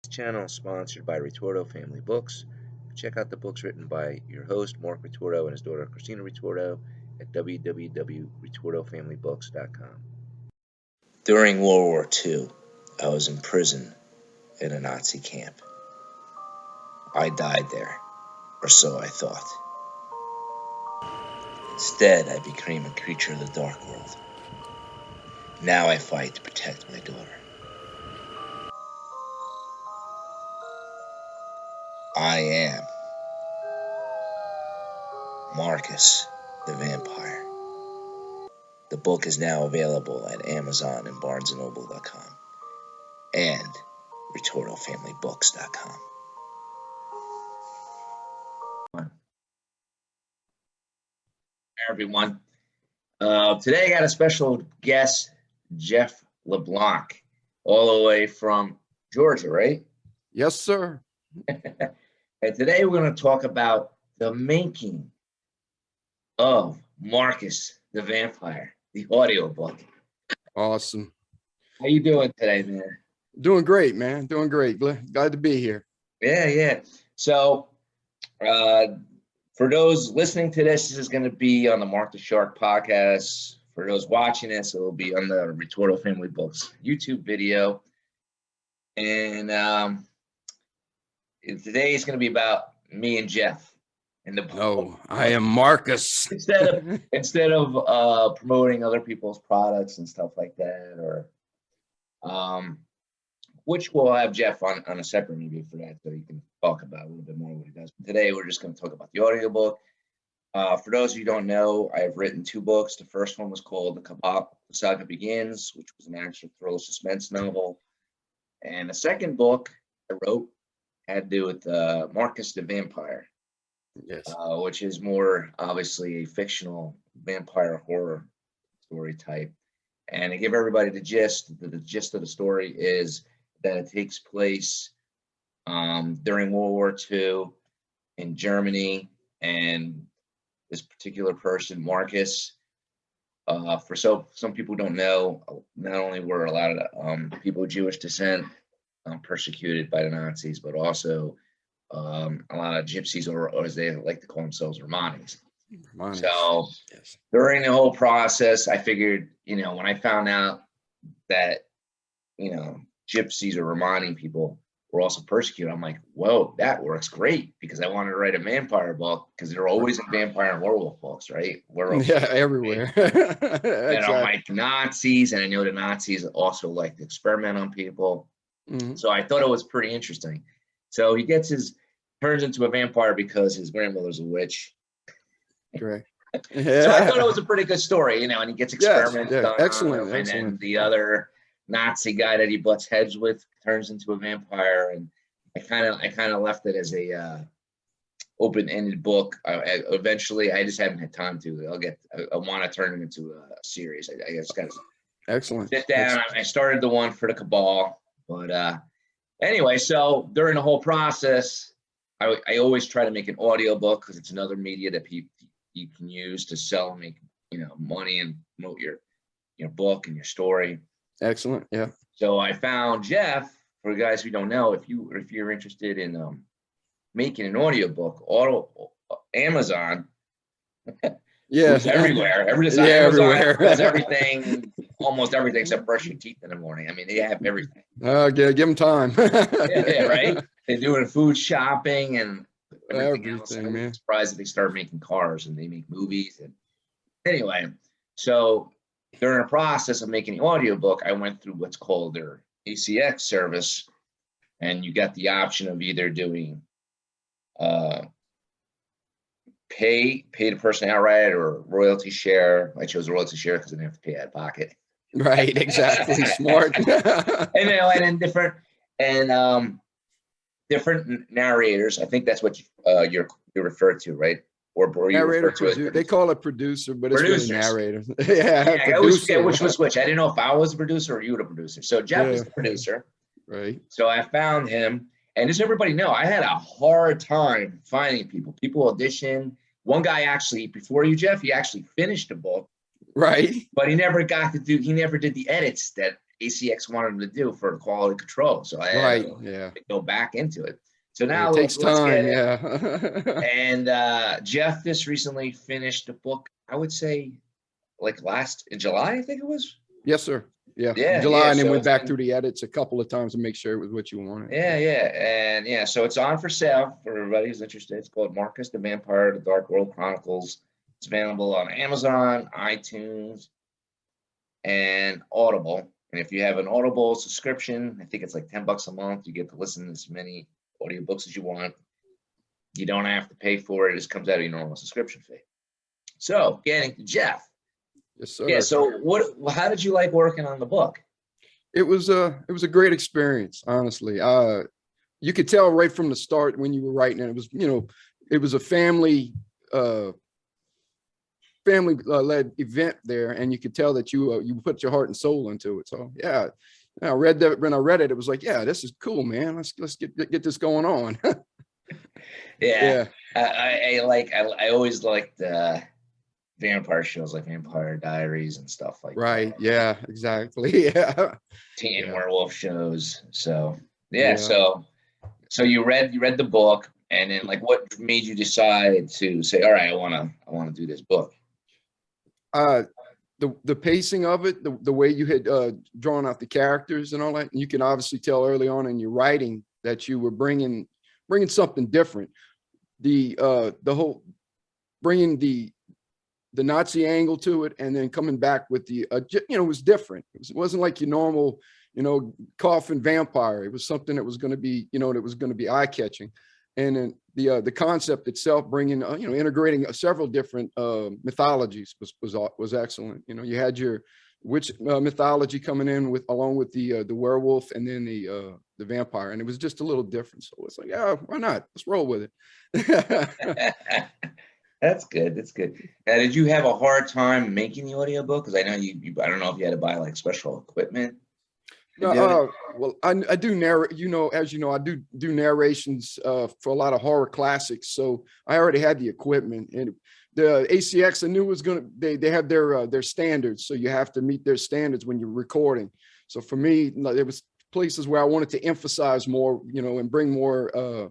This channel is sponsored by Ritorto Family Books. Check out the books written by your host, Marc Ritorto, and his daughter, Christina Ritorto, at www.ritortofamilybooks.com. During World War II, I was in prison in a Nazi camp. I died there, or so I thought. Instead, I became a creature of the dark world. Now I fight to protect my daughter. I am Marcus the Vampire. The book is now available at Amazon and BarnesandNoble.com and RitortoFamilyBooks.com. Hi, everyone. Today I got a special guest, Jeff LeBlanc, all the way from Georgia, right? Yes, sir. And today we're going to talk about the making of Marcus the Vampire, the audiobook. Awesome. How you doing today, man? Doing great, man. Doing great. Glad to be here. Yeah. So, for those listening to this is going to be on the Mark the Shark podcast. For those watching this, it will be on the Ritorto Family Books YouTube video. And today is going to be about me and Jeff. In the book. No, I am Marcus. instead of promoting other people's products and stuff like that, or which we'll have Jeff on a separate review for that, so he can talk about a little bit more what he does. But today we're just going to talk about the audiobook. For those of you who don't know, I've written 2 books. The first one was called The Cabal Saga Begins, which was an action thriller suspense novel. And the second book I wrote had to do with Marcus the Vampire. Yes. Which is more obviously a fictional vampire horror story type. And to give everybody the gist of the story is that it takes place during World War II in Germany, and this particular person, Marcus, for some people don't know, not only were a lot of people of Jewish descent persecuted by the Nazis, but also a lot of gypsies, or as they like to call themselves, Romanis. So yes. During the whole process, I figured, when I found out that, gypsies or Romani people were also persecuted, I'm like, whoa, that works great, because I wanted to write a vampire book, because they're always in vampire and werewolf books, right? Werewolf, yeah, everywhere. Exactly. And I'm like Nazis, and I know the Nazis also like to experiment on people. Mm-hmm. So I thought it was pretty interesting. So he turns into a vampire because his grandmother's a witch. Correct. Yeah. So I thought it was a pretty good story, and he gets experiments done excellent, on him, excellent. And the other Nazi guy that he butts heads with turns into a vampire, and I kind of left it as a open-ended book. Eventually, I just haven't had time to. I want to turn it into a series. I guess got to excellent. Sit down. Excellent. I started the one for the Cabal, but anyway, so during the whole process, I always try to make an audio book, because it's another media that you can use to sell and make money and promote your book and your story. Excellent. Yeah. So I found Jeff. For you guys who don't know, if you're interested in making an audio book, Amazon. Yeah. Everywhere. Everywhere. Does everything, almost everything except brush your teeth in the morning. I mean, they have everything. Give them time. yeah, right. They're doing food shopping and everything else. Man. I'm surprised that they start making cars and they make movies. And anyway, so during the process of making the audiobook, I went through what's called their ACX service, and you got the option of either doing pay the person outright or royalty share. I chose royalty share because I didn't have to pay out of pocket. Right, exactly. Smart. and different narrators. I think that's what you're referred to, right? Or narrator, they call it producer, but it's really narrator. I always forget which was which. I didn't know if I was the producer or you were the producer. So Jeff is the producer. Right. So I found him, and just so everybody know, I had a hard time finding people. People audition. One guy actually, before you, Jeff, he actually finished the book. Right. But he never did the edits that ACX wanted them to do for quality control. So I had Right. to Yeah. go back into it. So And now it takes let's time. get it. Yeah. And Jeff just recently finished a book, I would say like in July, I think it was. Yes, sir. Yeah. In Yeah, July, yeah. and then So went it's back been, through the edits a couple of times to make sure it was what you wanted. yeah, yeah. And yeah, so it's on for sale for everybody who's interested. It's called Marcus the Vampire, The Dark World Chronicles. It's available on Amazon, iTunes, and Audible. And if you have an Audible subscription, I think it's like $10 a month. You get to listen to as many audiobooks as you want. You don't have to pay for it. It just comes out of your normal subscription fee. So getting to Jeff. Yes, sir. Yeah. So how did you like working on the book? It was a great experience, honestly. You could tell right from the start when you were writing it, it was a family led event there, and you could tell that you put your heart and soul into it. So yeah, I read that. When I read it, it was like, yeah, this is cool, man. Let's get this going on. Yeah. I always liked vampire shows like Vampire Diaries and stuff like Right. that. Yeah, exactly. Yeah. Teen Yeah. werewolf shows. So yeah, Yeah. so you read the book, and then like what made you decide to say, all right, I wanna do this book? The pacing of it, the way you had drawn out the characters and all that, and you can obviously tell early on in your writing that you were bringing something different. The whole bringing the Nazi angle to it, and then coming back with the it was different. It wasn't like your normal coffin vampire. It was something that was going to be that was going to be eye catching, and then the concept itself, bringing integrating several different mythologies was excellent. You had your witch mythology coming in along with the werewolf, and then the vampire, and it was just a little different. So it's like, yeah, why not? Let's roll with it. That's good. That's good. Now, did you have a hard time making the audiobook? Because I know I don't know if you had to buy like special equipment. No, well, I do narrate, as you know, I do narrations for a lot of horror classics. So I already had the equipment, and the ACX I knew was they have their standards. So you have to meet their standards when you're recording. So for me, there was places where I wanted to emphasize more, and bring more,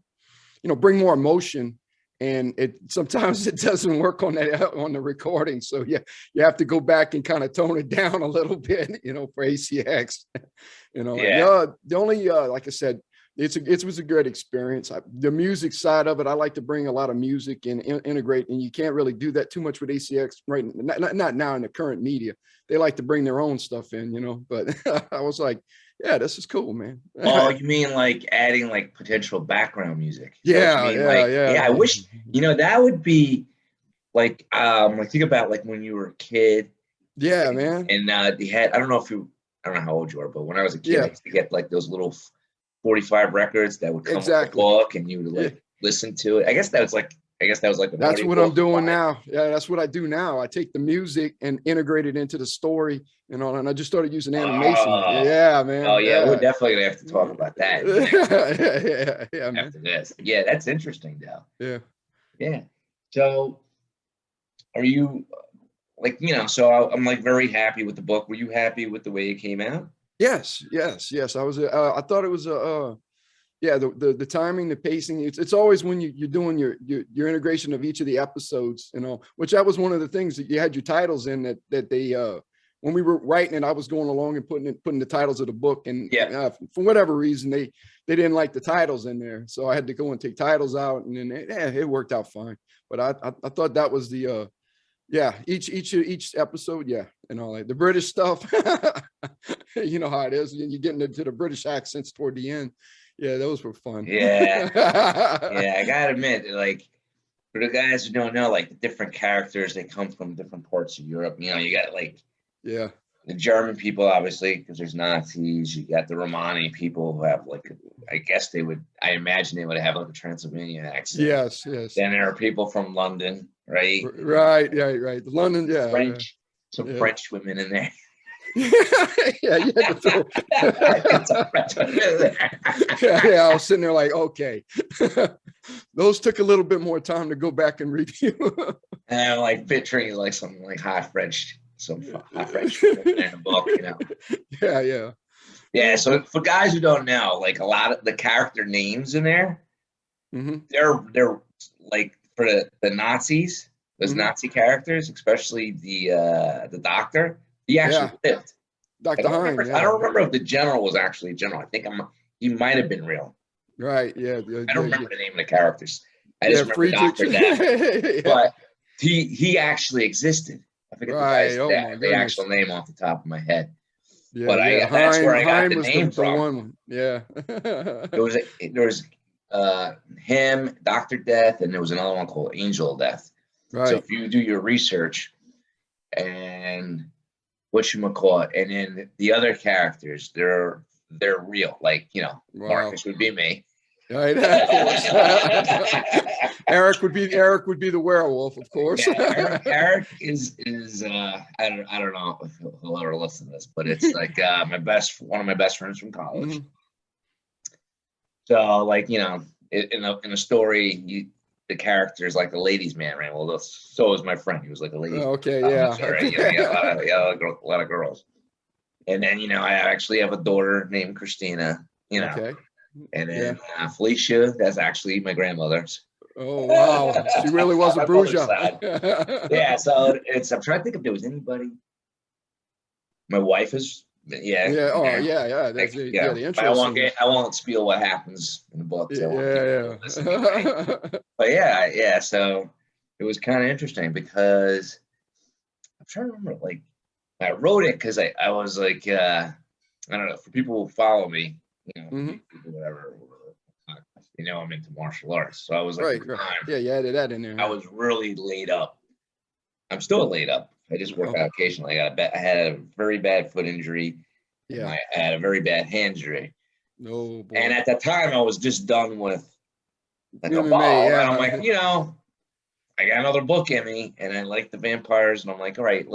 bring more emotion. And sometimes it doesn't work on the recording. So yeah, you have to go back and kind of tone it down a little bit, for ACX. Yeah. The only like I said, it was a great experience. The music side of it, I like to bring a lot of music and integrate, and you can't really do that too much with ACX right not now in the current media. They like to bring their own stuff in, but I was like, yeah, this is cool, man. Oh, you mean like adding like potential background music? Yeah, I wish, that would be like think about like when you were a kid. Yeah, man. And they had, I don't know how old you are, but when I was a kid, I used to get like those little 45 records that would come with the book, and you would like listen to it. I guess that was like that's what I'm doing now. Yeah, that's what I do now. I take the music and integrate it into the story and all, and I just started using animation. Yeah, man. Oh yeah, we're definitely gonna have to talk about that. Yeah, man. After this. Yeah, that's interesting though. Yeah. Yeah. So are you like, so I'm like very happy with the book. Were you happy with the way it came out? Yes. I was. I thought it was the timing, the pacing. It's always when you're doing your integration of each of the episodes, which that was one of the things that you had your titles in that they when we were writing it, I was going along and putting the titles of the book, and for whatever reason they didn't like the titles in there, so I had to go and take titles out, and then it worked out fine. But I thought that was the each episode, and all that. The British stuff, you know how it is. You're getting into the British accents toward the end. Yeah, those were fun. Yeah. Yeah, I gotta admit, like, for the guys who don't know, like, the different characters, they come from different parts of Europe. You got like the German people, obviously, because there's Nazis. You got the Romani people who have like, I imagine they would have like a Transylvanian accent. Yes. Then there are people from London, right? Right. London, French, some French women in there. You had to throw. I was sitting there like, okay. Those took a little bit more time to go back and review. And I'm like picturing like some like hot French some French in the book, you know. Yeah, yeah. Yeah, so for guys who don't know, like a lot of the character names in there, they're like for the Nazis, those Nazi characters, especially the doctor, he actually lived. Dr. Hein. I don't remember if the general was actually a general. I think he might have been real. Right. Yeah. I don't remember the name of the characters. I just remember Friedrich. Dr. Death. But he actually existed. I forget the guy's the actual name off the top of my head. Yeah, but that's where I got the name from. One. Yeah. there was him, Dr. Death, and there was another one called Angel Death. Right. So if you do your research and whatchamacallit, and then the other characters, they're real. Like, you know, Marcus would be me. Right, of course. Eric would be the werewolf, of course. Yeah, Eric is I don't know if he'll ever listen to this, but it's like one of my best friends from college. So, like, you know, in a story, the character is like a ladies' man, right? Well, so was my friend. He was like a ladies' man. Okay, yeah. So, right? You know, a lot of girls. And then, you know, I actually have a daughter named Christina, you know. Okay. And then Felicia, that's actually my grandmother's. Oh, wow. She really was a bruiser. Yeah, so I'm trying to think if there was anybody. My wife is, yeah. Yeah, oh, yeah. That's the interesting. I won't spiel what happens in the book. Yeah. But yeah, so it was kind of interesting because I'm trying to remember, like, I wrote it because I was like, I don't know, for people who follow me, you know, whatever, you know, I'm into martial arts. So I was like, right. Yeah, you added that in there. I was really laid up. I'm still laid up. I just work out occasionally. I had a very bad foot injury. Yeah. I had a very bad hand injury. No, boy. And at that time, I was just done with like MMA, a ball. And I'm like, you know, I got another book in me, and I like the vampires. And I'm like, all right,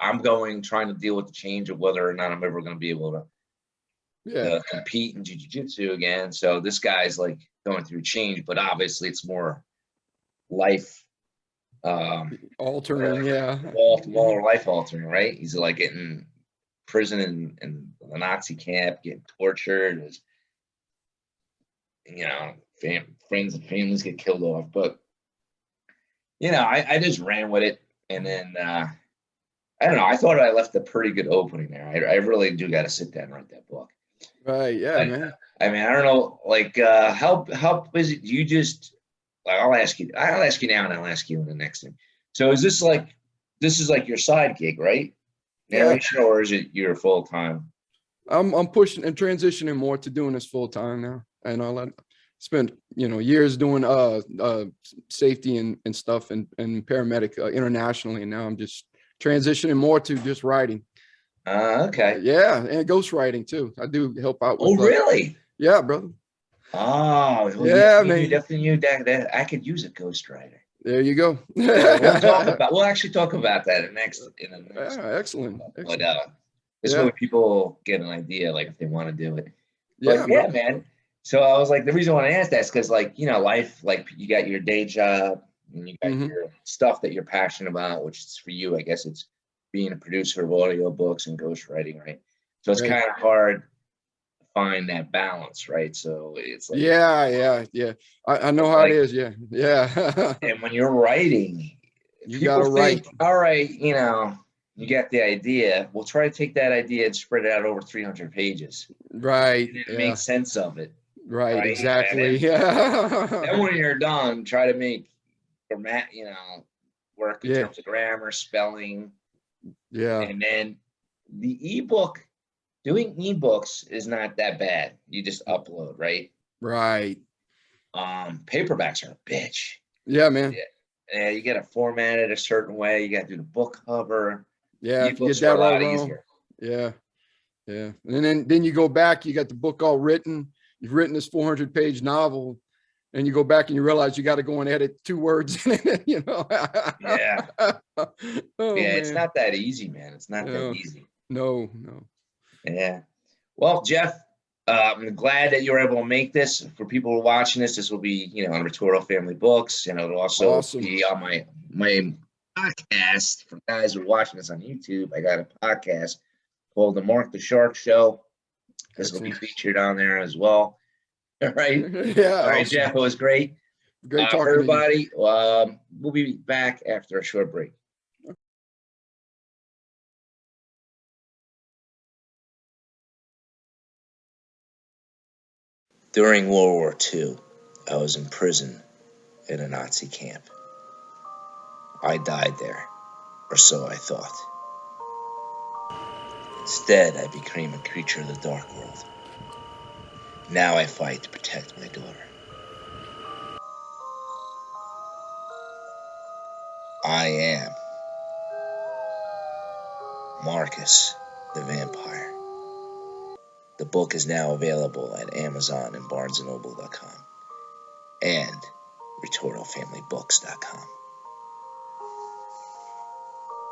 I'm trying to deal with the change of whether or not I'm ever going to be able to compete in jiu-jitsu again. So this guy's like going through change, but obviously it's more life altering, more life altering, right? He's like getting prison in the Nazi camp, getting tortured, you know, friends and families get killed off. But you know, I just ran with it, and then I don't know, I thought I left a pretty good opening there. I really do got to sit down and write that book. Right. Yeah, man. I mean, I don't know, like, how busy do you just, like, I'll ask you now, and I'll ask you in the next thing. So is this like your side gig, right? Narration, or is it your full time? I'm pushing and transitioning more to doing this full time now. And I'll spent, you know, years doing safety and stuff and paramedic internationally. And now I'm just transitioning more to just writing. Okay. Yeah, and ghostwriting too. I do help out with. Oh, really? Yeah, brother. Oh, well, yeah, man. You definitely that I could use a ghostwriter. There you go. We'll actually talk about that in the next. Excellent. But this way people get an idea, like, if they want to do it. But yeah, man. So I was like, the reason I want to ask that is because, like, you know, life, like, you got your day job and you got your stuff that you're passionate about, which is for you, I guess it's being a producer of audiobooks and ghostwriting, right? So it's kind of hard to find that balance, right? So it's like, yeah. I know how it is. Yeah. And when you're writing, you gotta write. All right, you know, you get the idea. We'll try to take that idea and spread it out over 300 pages. Right. And make sense of it. Right. Exactly. Yeah. Then when you're done, try to make work in terms of grammar, spelling. Yeah. And then the ebook, doing ebooks is not that bad. You just upload, right? Right. Paperbacks are a bitch. Yeah, man. Yeah, you got to format it a certain way. You got to do the book cover. Yeah, if you get that all wrong. Yeah. And then you go back, you got the book all written. You've written this 400-page novel, and you go back and you realize you got to go and edit 2 words in it, you know. Yeah. It's not that easy, man. It's not that easy. No. Yeah. Well, Jeff, I'm glad that you were able to make this. For people who are watching this will be, you know, on Ritorto Family Books, and it'll also be on my podcast for guys who are watching this on YouTube. I got a podcast called The Mark the Shark Show. This will be Excellent. featured on there as well. All right. Yeah, All right, awesome. Jeff, it was great. Great talking to you. Everybody, we'll be back after a short break. During World War II, I was in prison in a Nazi camp. I died there, or so I thought. Instead, I became a creature of the dark world. Now I fight to protect my daughter. I am Marcus the Vampire. The book is now available at Amazon and BarnesandNoble.com and RitortoFamilyBooks.com.